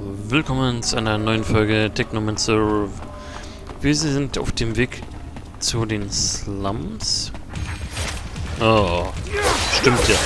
Willkommen zu einer neuen Folge Technomancer. Wir sind auf dem Weg zu den Slums. Oh, stimmt ja.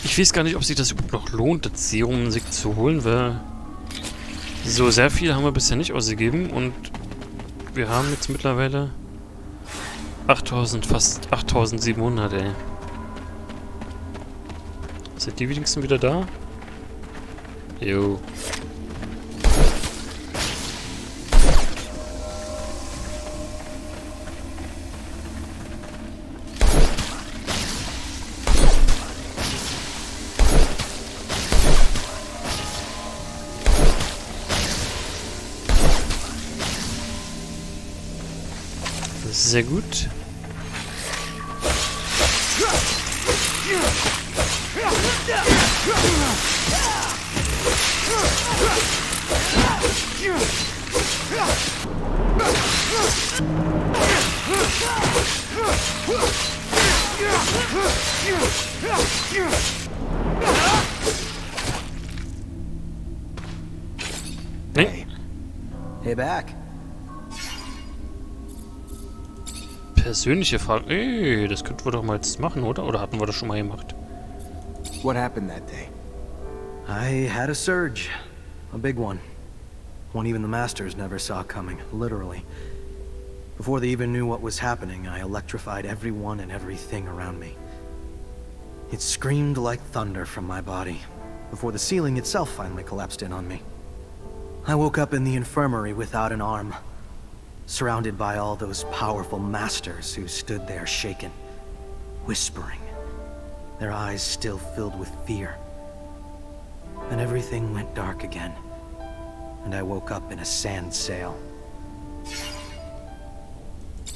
Ich weiß gar nicht, ob sich das überhaupt noch lohnt, das Serum sich zu holen, weil so sehr viel haben wir bisher nicht ausgegeben und wir haben jetzt mittlerweile 8000, fast 8700, ey. Sind die wenigsten wieder da? Jo. Sehr gut. Hey. Hey back. Persönliche Frage. Ey, das könnten wir doch mal jetzt machen, oder? Oder hatten wir das schon mal gemacht? What happened that day? I had a surge. A big one. One even the Masters never saw coming, literally. Before they even knew what was happening, I electrified everyone and everything around me. It screamed like thunder from my body, before the ceiling itself finally collapsed in on me. I woke up in the infirmary without an arm, surrounded by all those powerful masters who stood there shaken, whispering, their eyes still filled with fear. And everything went dark again, and I woke up in a sand sail.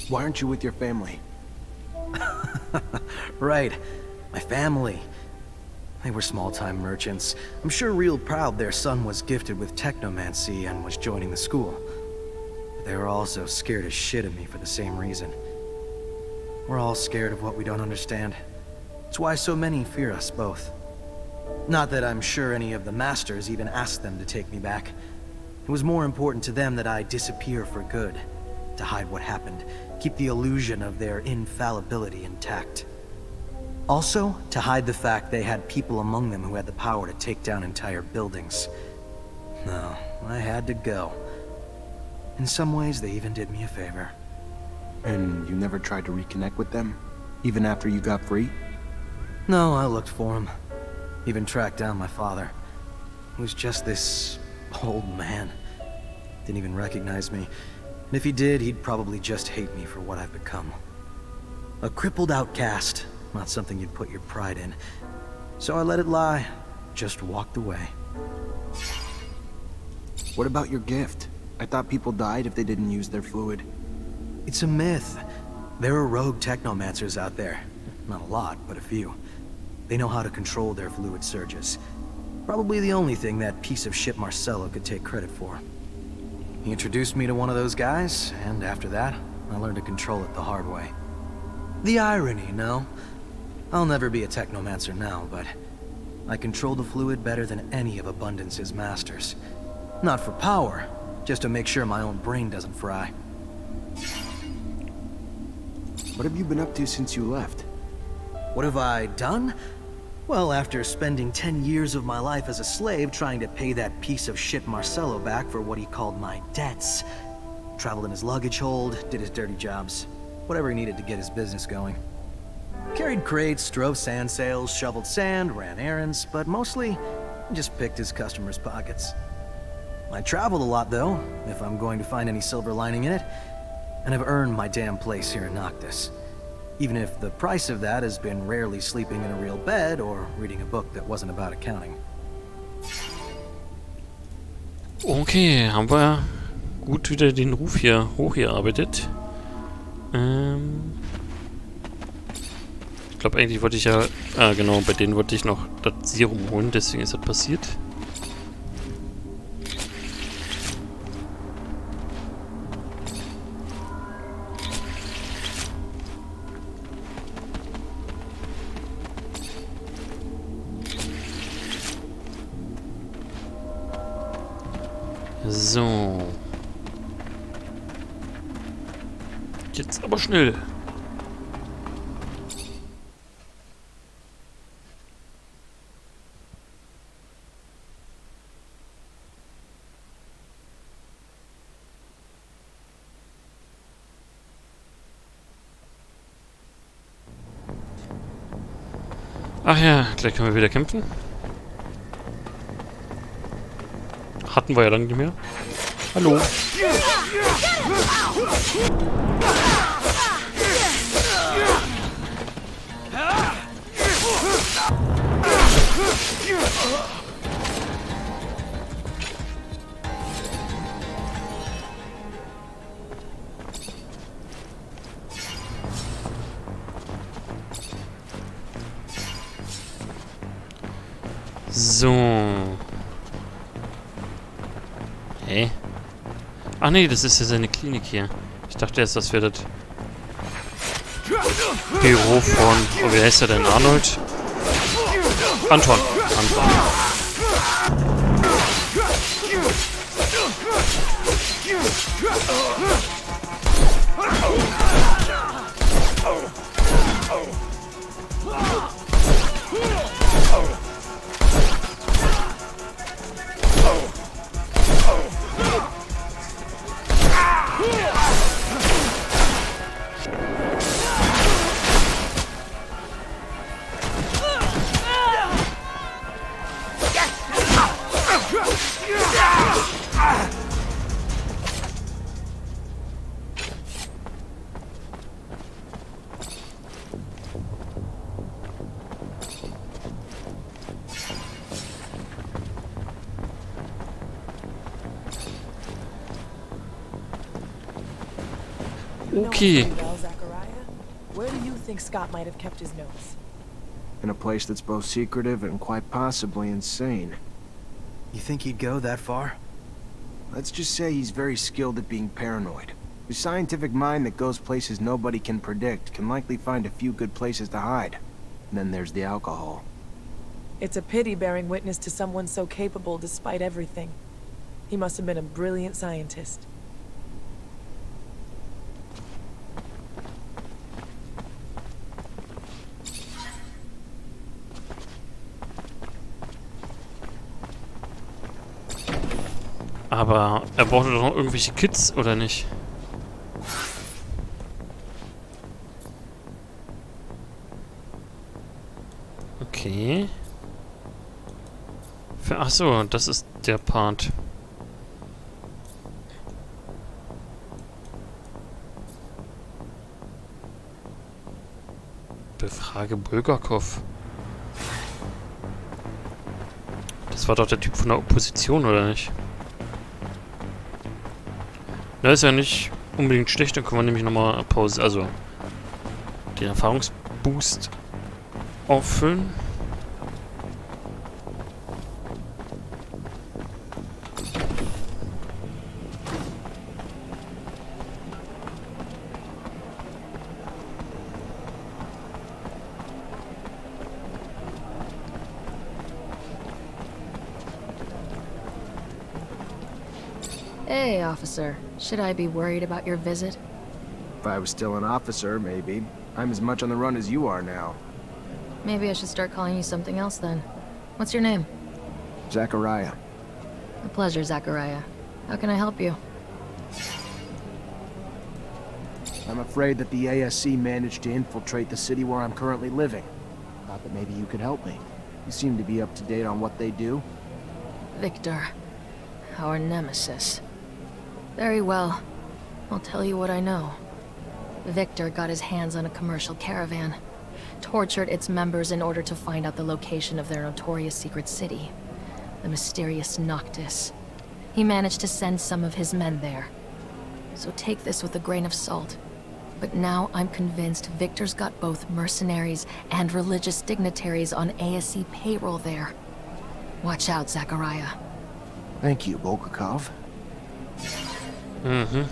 Why aren't you with your family? Right, my family. They were small-time merchants. I'm sure real proud their son was gifted with Technomancy and was joining the school. They were also scared as shit of me for the same reason. We're all scared of what we don't understand. It's why so many fear us both. Not that I'm sure any of the masters even asked them to take me back. It was more important to them that I disappear for good, to hide what happened, keep the illusion of their infallibility intact. Also, to hide the fact they had people among them who had the power to take down entire buildings. No, I had to go. In some ways, they even did me a favor. And you never tried to reconnect with them? Even after you got free? No, I looked for him. Even tracked down my father. He was just this old man. Didn't even recognize me. And if he did, he'd probably just hate me for what I've become. A crippled outcast, not something you'd put your pride in. So I let it lie, just walked away. What about your gift? I thought people died if they didn't use their fluid. It's a myth. There are rogue technomancers out there. Not a lot, but a few. They know how to control their fluid surges. Probably the only thing that piece of shit Marcello could take credit for. He introduced me to one of those guys, and after that, I learned to control it the hard way. The irony, no? I'll never be a technomancer now, but I control the fluid better than any of Abundance's masters. Not for power, just to make sure my own brain doesn't fry. What have you been up to since you left? What have I done? Well, after spending 10 years of my life as a slave trying to pay that piece of shit Marcello back for what he called my debts, traveled in his luggage hold, did his dirty jobs, whatever he needed to get his business going. Carried crates, drove sand sails, shoveled sand, ran errands, but mostly just picked his customers' pockets. I traveled a lot, though, if I'm going to find any silver lining in it. and have earned my damn place here in Noctis. Even if the price of that has been rarely sleeping in a real bed or reading a book that wasn't about accounting. Okay, haben wir gut wieder den Ruf hier hochgearbeitet. Ich glaube, eigentlich wollte ich ja... Ah, genau, bei denen wollte ich noch das Serum holen, deswegen ist das passiert. So. Jetzt aber schnell. Ach ja, gleich können wir wieder kämpfen. Hatten wir ja lange nicht mehr. Hallo. So. Hä? Ach nee, das ist ja seine Klinik hier. Ich dachte erst, das wäre das Büro von... Oh, wie heißt er denn? Arnold? Anton. Anton. Okay. Where do you think Scott might have kept his notes? In a place that's both secretive and quite possibly insane. You think he'd go that far? Let's just say he's very skilled at being paranoid. His scientific mind that goes places nobody can predict can likely find a few good places to hide. And then there's the alcohol. It's a pity bearing witness to someone so capable despite everything. He must have been a brilliant scientist. Aber er brauchte doch noch irgendwelche Kits, oder nicht? Okay. Ach so, das ist der Part. Befrage Bulgakov. Das war doch der Typ von der Opposition, oder nicht? Das ist ja nicht unbedingt schlecht, dann können wir nämlich nochmal Pause, also den Erfahrungsboost auffüllen. Hey, officer. Should I be worried about your visit? If I was still an officer, maybe. I'm as much on the run as you are now. Maybe I should start calling you something else then. What's your name? Zachariah. A pleasure, Zachariah. How can I help you? I'm afraid that the ASC managed to infiltrate the city where I'm currently living. Thought that maybe you could help me. You seem to be up to date on what they do. Victor. Our nemesis. Very well. I'll tell you what I know. Victor got his hands on a commercial caravan, tortured its members in order to find out the location of their notorious secret city, the mysterious Noctis. He managed to send some of his men there. So take this with a grain of salt. But now I'm convinced Victor's got both mercenaries and religious dignitaries on ASC payroll there. Watch out, Zachariah. Thank you, Bulgakov. Mhm.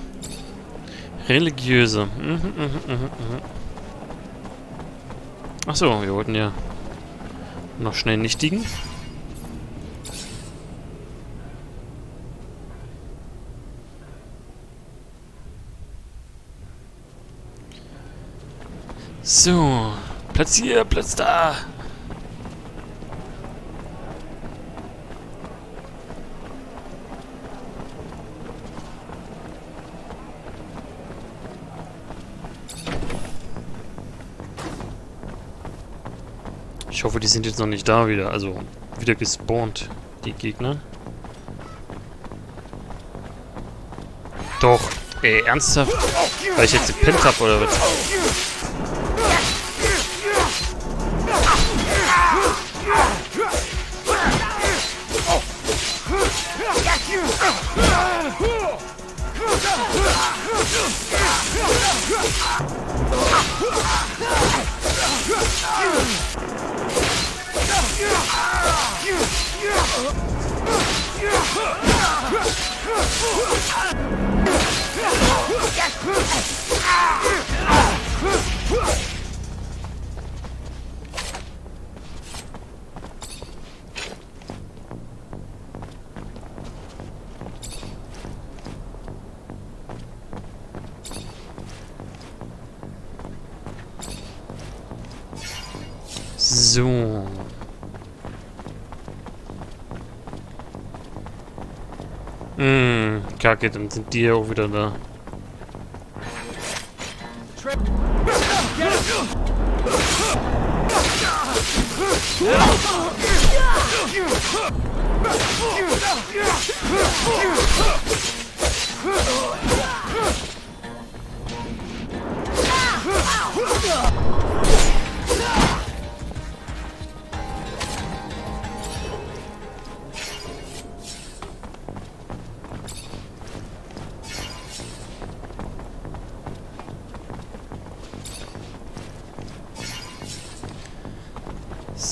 Religiöse. Achso, wir wollten ja noch schnell nichtigen. So, Platz hier, Platz da. Ich hoffe, die sind jetzt noch nicht da wieder. Also, wieder gespawnt, die Gegner. Doch. Ey, ernsthaft? Weil ich jetzt gepennt hab, oder was? So. Kacke, dann sind die ja auch wieder da.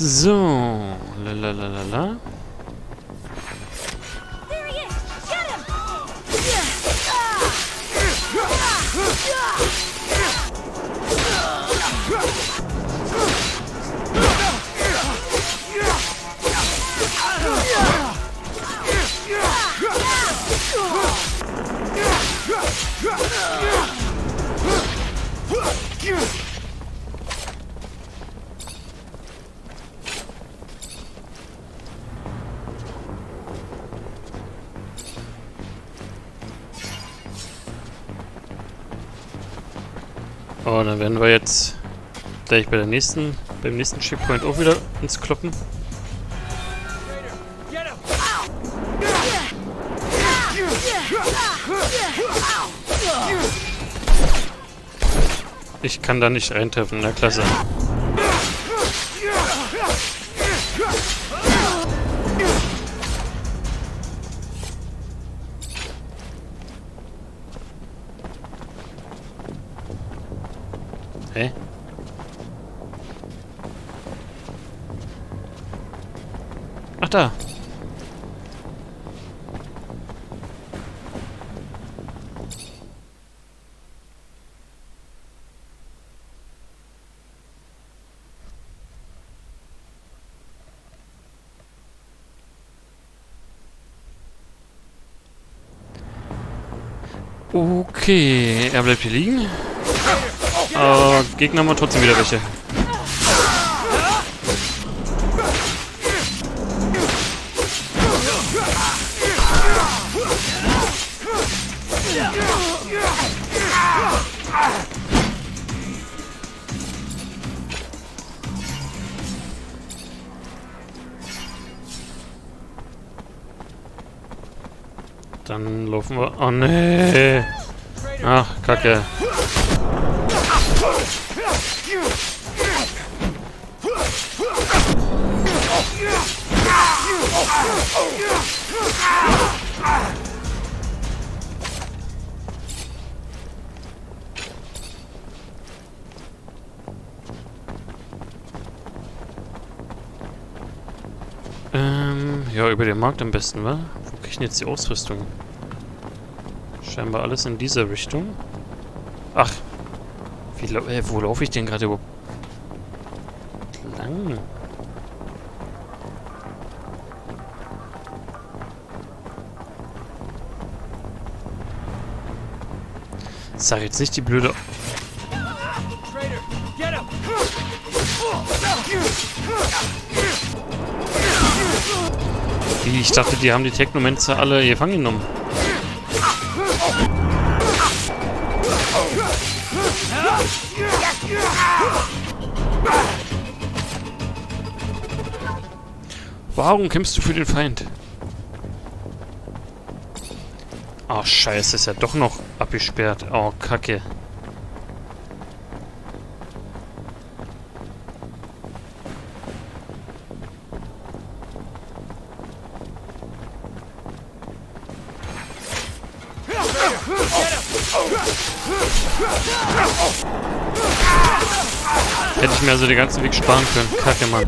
So, la. Oh, dann werden wir jetzt gleich beim nächsten Checkpoint auch wieder ins Kloppen. Ich kann da nicht reintreffen, na klasse. Hä? Ach da. Okay, er bleibt hier liegen. Aber Gegner haben wir trotzdem wieder welche. Dann laufen wir... Oh nee. Ach, Kacke. Ja, über den Markt am besten, wa? Wo krieg ich denn jetzt die Ausrüstung? Scheinbar alles in dieser Richtung. Ach. Wo laufe ich denn gerade überhaupt lang? Sag jetzt nicht die blöde... Wie? Ich dachte, die haben die Technomancer alle gefangen genommen. Warum kämpfst du für den Feind? Oh, scheiße, ist ja doch noch abgesperrt. Oh, Kacke. Hätte ich mir also den ganzen Weg sparen können. Kacke, Mann.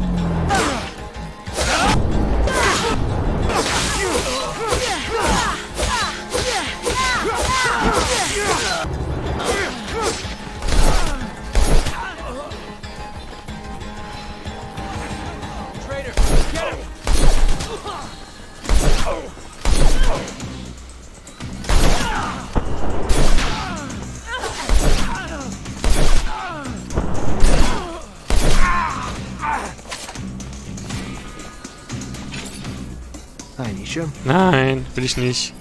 Nein, will ich nicht.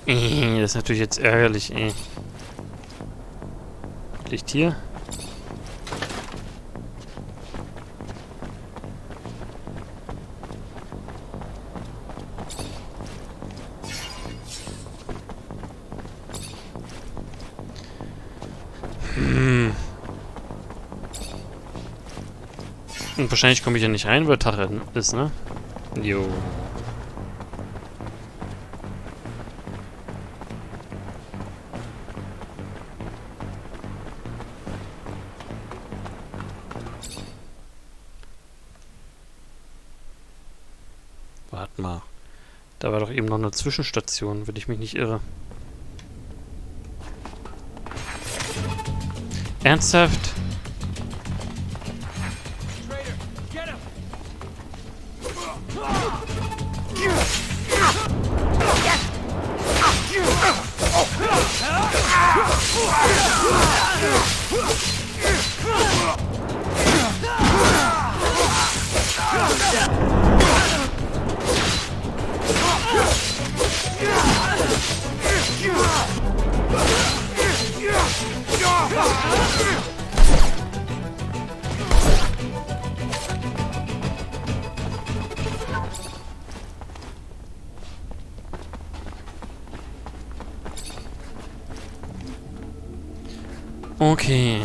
Das ist natürlich jetzt ärgerlich, ey. Liegt hier? Und wahrscheinlich komme ich ja nicht rein, weil Tag ist, ne? Jo. Warte mal. Da war doch eben noch eine Zwischenstation, wenn ich mich nicht irre. Ernsthaft? Okay,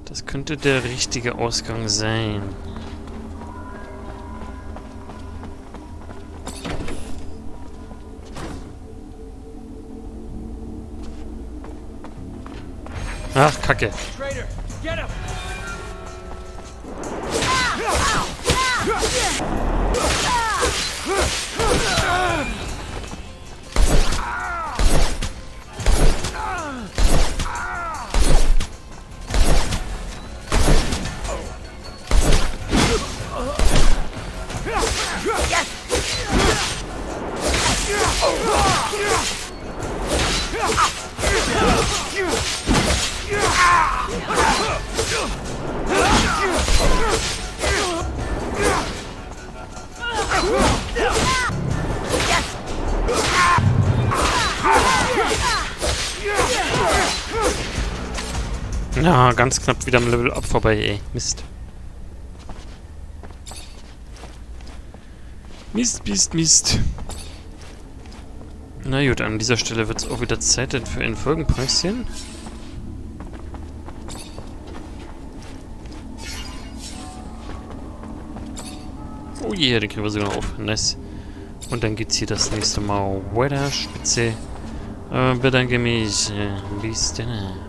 das könnte der richtige Ausgang sein. Ach, Kacke. Na, ganz knapp wieder am Level Up vorbei, ey. Mist. Mist, Mist, Mist. Na gut, an dieser Stelle wird es auch wieder Zeit für ein Folgenpäuschen. Oh je, den kriegen wir sogar noch auf. Nice. Und dann geht's hier das nächste Mal weiter, Spitze. Bedanke mich. Bis dann.